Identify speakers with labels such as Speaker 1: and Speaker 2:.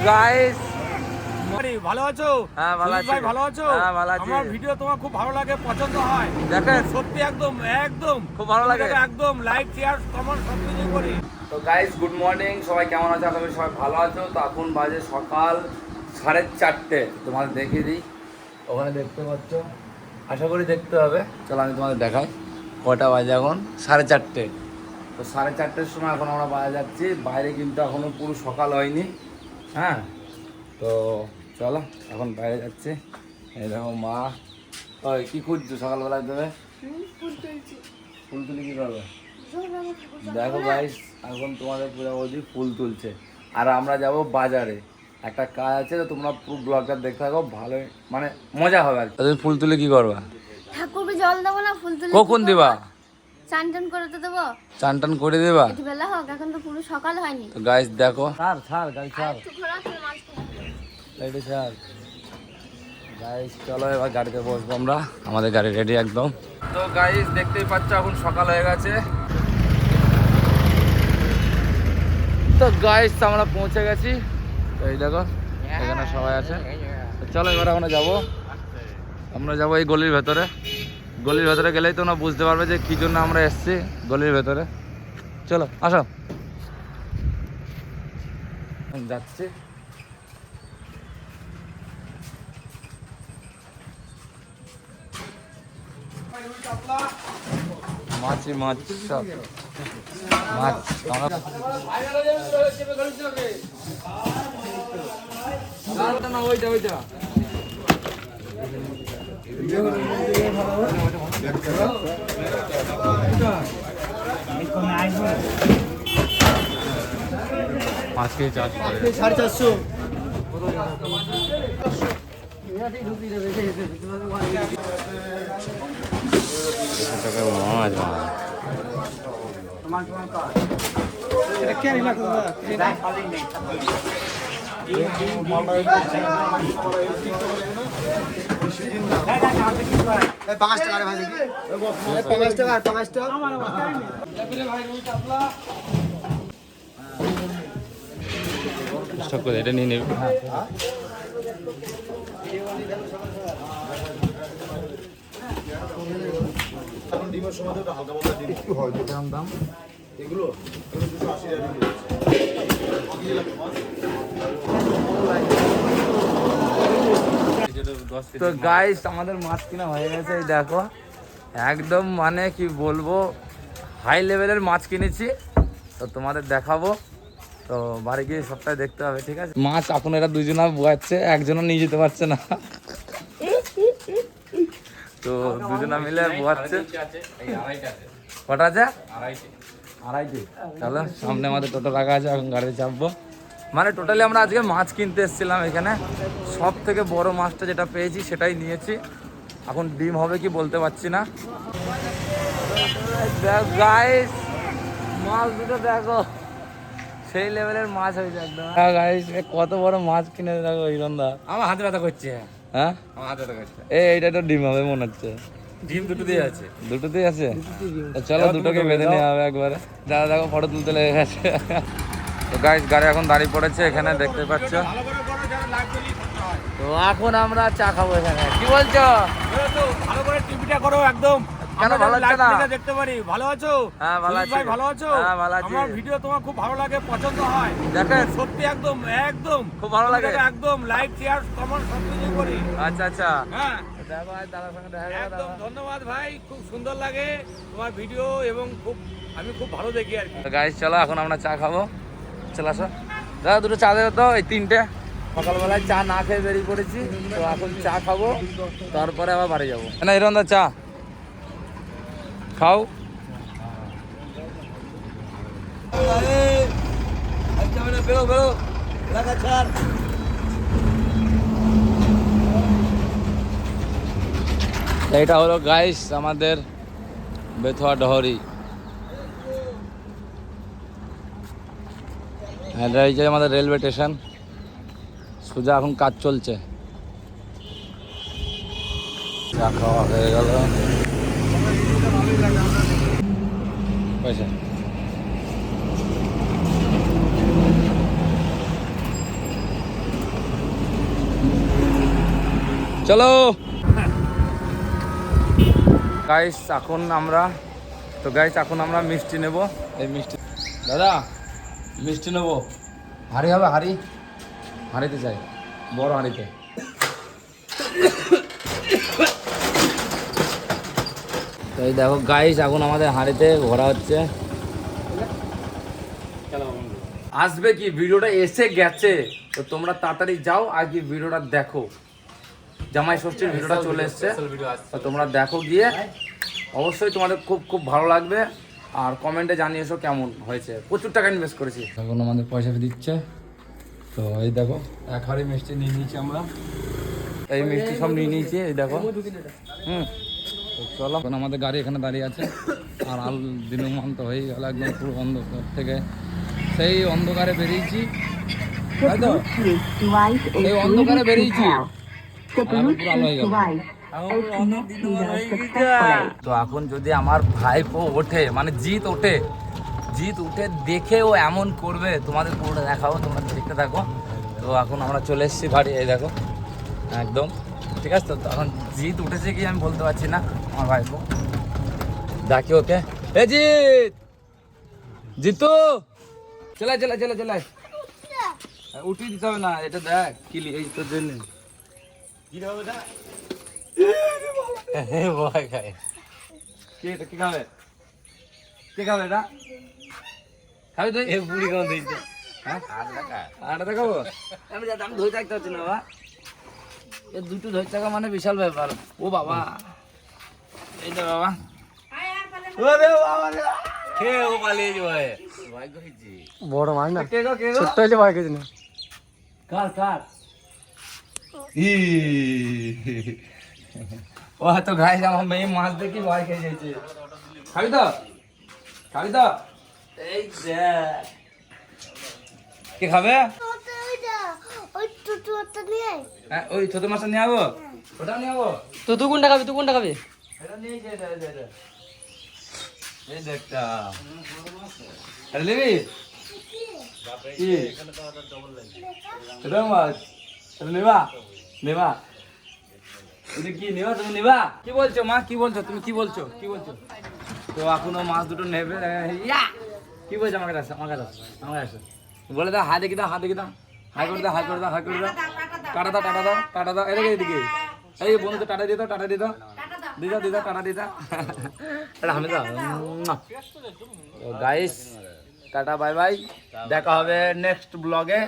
Speaker 1: Guys
Speaker 2: ভালো আছো?
Speaker 1: হ্যাঁ ভালো আছি
Speaker 2: ভাই ভালো আছো?
Speaker 1: হ্যাঁ ভালো আছি।
Speaker 2: আমার ভিডিও তোমার খুব ভালো লাগে, পছন্দ হয়।
Speaker 1: দেখেন
Speaker 2: সত্যি একদম একদম
Speaker 1: খুব ভালো লাগে।
Speaker 2: একদম লাইক শেয়ার কমেন্ট সব কিছু করি।
Speaker 1: তো গাইস গুড মর্নিং, সবাই কেমন আছো? আশা করি সবাই ভালো আছো। তো এখন বাজে সকাল 4:30। তোমাদের দেখিয়ে দিই, ওখানে দেখতে পাচ্ছ, আশা করি দেখতে হবে। চলো আমি তোমাদের দেখাই কটা বাজে। এখন 4:30। তো 4:30-র সময় এখন আমরা বাইরে যাচ্ছি। বাইরে কিন্তু এখনো পুরো সকাল হয়নি। হ্যাঁ, তো চলো এখন বাইরে যাচ্ছি। এই দেখো মা, ওই কি খুঁজছো সকালবেলায় দেবে? ফুল তুলি কি করবে? দেখো গাইস, এখন তোমাদের পুরো বৌদি ফুল তুলছে আর আমরা যাব বাজারে। একটা কাজ আছে, তো তোমরা পুরো ব্লগটা দেখতে থাকো, ভালো মানে মজা হবে আর কি। তুমি ফুল তুলে কি করবা?
Speaker 3: ঠাকুরকে জল দেবো না, ফুল তুলে
Speaker 1: কখন দিবা?
Speaker 3: চান টান করে তো দেবো।
Speaker 1: চান টান করে দেবা?
Speaker 3: একটু বেলা হোক, এখন তো পুরো সকাল হয়নি।
Speaker 1: তো গাইস দেখো, ছাড় গাড়ি ছাড়,
Speaker 3: একটু ঘোরা তোর মাঝখানে।
Speaker 1: গাড়ি ছাড়। গাইস চলো এবার গাড়িতে বসবো আমরা, আমাদের গাড়ি রেডি একদম। তো গাইস দেখতেই পাচ্ছ এখন সকাল হয়ে গেছে। তো গাইস আমরা পৌঁছে গেছি। তো এই দেখো এখানে সবাই আছে। তো চলো এবার আমরা যাবো এই গলির ভেতরে। গলির ভেতরে গেলেই তোমরা বুঝতে পারবে যে কি জন্য আমরা এসেছি গলির ভেতরে। চলো আসো, যাচ্ছি। মাছই মাছ, সব মাছ। না ওইটা ওইটা মাছ খেয়ে চাষ করে
Speaker 2: 450
Speaker 1: এটা নিয়ে নেবে।
Speaker 4: ডিমের সময় তো হালকা পাতলা ডিম একটু হয়, যেমন দাম এগুলো 280 টাকা।
Speaker 1: তো গাইস আমাদের মাছ কিনা হয়ে গেছে, এই দেখো একদম মানে কি বলবো হাই লেভেলের মাছ কিনেছি। তো তোমাদের দেখাবো, তো বাড়ি গিয়ে সবটাই দেখতে হবে, ঠিক আছে? মাছ এখন এরা দুজনা বোয়াচ্ছে, একজনও নিয়ে যেতে পারছে না। তো দুজনা মিলে বোয়াচ্ছে। কটা আছে? আড়াইটে। তাহলে সামনে আমাদের টোটো রাখা আছে, এখন গাড়িতে চাপবো। মানে টোটালি আমরা আজকে মাছ কিনতে এসেছিলাম এখানে। সব থেকে বড় মাছটা যেটা পেয়েছি সেটাই নিয়েছি। এখন ডিম হবে কি বলতে পারছি না। গাইস মাছ দুটো দেখো, সেই লেভেলের মাছ হয়েছে একদম। গাইস কত বড় মাছ কিনে দেখো হিরণদা।
Speaker 2: আমার হাতে ব্যথা করছে।
Speaker 1: হ্যাঁ
Speaker 2: আমার হাতে ব্যথা করছে।
Speaker 1: এইটা তো ডিম হবে মনে হচ্ছে।
Speaker 2: ডিম দুটো দিয়ে আছে।
Speaker 1: দুটোতেই আছে? তো চলো দুটোকে বেঁধে নেওয়া হবে একবারে। দাদা দেখো ফটো তুলতে লেগে গেছে। তো গাইস গাড়ি এখন দাঁড়িয়ে পড়েছে এখানে, দেখতে পাচ্ছ।
Speaker 2: ভালো করে করো, যারা লাইভ করলেই করতে হয়।
Speaker 1: তো এখন আমরা চা খাবো এখানে, কি বলছো?
Speaker 2: তো ভালো করে টিভিটা করো একদম।
Speaker 1: কেন
Speaker 2: আমরা
Speaker 1: ভালো
Speaker 2: যেন
Speaker 1: লাগছে
Speaker 2: live
Speaker 1: না?
Speaker 2: থেকে দেখতে পারি। ভালো আছো?
Speaker 1: হ্যাঁ ভালো
Speaker 2: সুজিত
Speaker 1: আছি।
Speaker 2: ভাই ভালো আছো?
Speaker 1: হ্যাঁ ভালো আছি।
Speaker 2: আমার ভিডিও তোমার খুব ভালো লাগে, পছন্দ হয়।
Speaker 1: দেখেন
Speaker 2: সত্যি একদম একদম
Speaker 1: খুব ভালো লাগে।
Speaker 2: একদম লাইক শেয়ার কমেন্ট সব কিছু করি।
Speaker 1: আচ্ছা আচ্ছা,
Speaker 2: হ্যাঁ
Speaker 1: দেখো আজ দাদার সঙ্গে দেখা গেল।
Speaker 2: একদম ধন্যবাদ ভাই, খুব সুন্দর লাগে তোমার ভিডিও এবং আমি খুব ভালো দেখি আর কি।
Speaker 1: গাইস চলো এখন আমরা চা খাবো, চলে আসো। দাদা দুটো চা দেবে তো, এই 3টে। সকালবেলায় চা না খেয়ে বেরিয়ে পড়েছি, তো এখন চা খাবো, তারপরে আবার বাড়ি যাবো। না হিরণদা চা খাও। বেরো বেরো, এইটা হলো গাইস আমাদের বেথুয়া ডহরি। এটা এই যে আমাদের রেলওয়ে স্টেশন। সোজা এখন কাজ চলছে। চা খাওয়া হয়ে গেল। পয়সা চলো গাইস, এখন আমরা মিষ্টি নেব। এই মিষ্টি দাদা, মিষ্টি নেব। হাঁড়ি হবে? হাঁড়িতে চাই, বড় হাঁড়িতে। তো এই দেখো গাইস, এখন আমাদের হাঁড়িতে ভরা হচ্ছে। আসবে কি, ভিডিওটা এসে গেছে, তো তোমরা তাড়াতাড়ি যাও আর কি ভিডিওটা দেখো। জামাই ষষ্ঠীর ভিডিওটা চলে এসছে, তো তোমরা দেখো গিয়ে, অবশ্যই তোমাদের খুব খুব ভালো লাগবে। আর কমেন্টে জানিয়ে এসো কেমন হয়েছে। প্রচুর টাকা ইনভেস্ট করেছি। এখন আমাদের পয়সা দিচ্ছে। তো এই দেখো, এক হাঁড়ি মিষ্টি নিয়ে নিয়েছি আমরা। এই মিষ্টি সব নিয়ে নিয়েছি, এই দেখো। তো চলো, এখন আমাদের গাড়ি এখানে দাঁড়িয়ে আছে। আর আল দিনমান তো হয়ে গেল, একদম পুরো অন্ধকার থেকে সেই অন্ধকারে বেরিয়েছি, তাই তো? এই অন্ধকারে বেরিয়েছি, তো এখন যদি আমার ভাইপো ওঠে, মানে জিৎ উঠে দেখে ও এমন করবে, তোমাদের পুরোটা দেখাবো, তোমরা দেখতে থাকো। তো এখন আমরা চলে এসেছি বাড়ি, এই দেখো একদম ঠিক আছে। তো এখন জিৎ উঠেছে কি আমি বলতে পারছি না, আমার ভাইপো। ডাকি ওকে, এ জিতু, চলে উঠিয়ে দিতে হবে না, এটা দেখ কিলি, এই তোর জন্য ভয় খায়। কে খাবে এটা? খাবি তুই? বুড়ি কেমন দিচ্ছে? আটা দেখাবো? আমি ধরে থাকতে পারছি না বাবা, এ দুটো ধরে থাকা মানে বিশাল ব্যাপার। ও বাবা, এই তো বাবা,
Speaker 2: বড় মাছ না, ছোট্ট হইলে ভয় কিছু না।
Speaker 1: কার ও তো গাইস, আমার মেয়ে মাছ দেখি ভয় খেয়ে যাচ্ছে। খাবি তো? এই দেখ, কে খাবে? হ্যাঁ, ওই ছোট মাছটা নিয়ে যাবো, ওটা নিয়ে যাবো।
Speaker 2: তো তুই কোনটা খাবি?
Speaker 1: এটা নিয়ে এই দেখটা, এটা নিবি? কি এটা মাছ? এটা নেবা? এটা কি নেবা? তুমি নেবা? কি বলছো মা? তুমি কি বলছো? তো এখনো মাছ দুটো নেবে। কি বলছো? আমার কাছে বলে দাও, হাই দেখি দাও, হাই করে দাও। টাটা দাও, এদিকে এই বন্ধু, টাটা দিয়ে দাও, টাটা আমি দাও। গাইস, টাটা বাই বাই, দেখা হবে নেক্সট ব্লগে।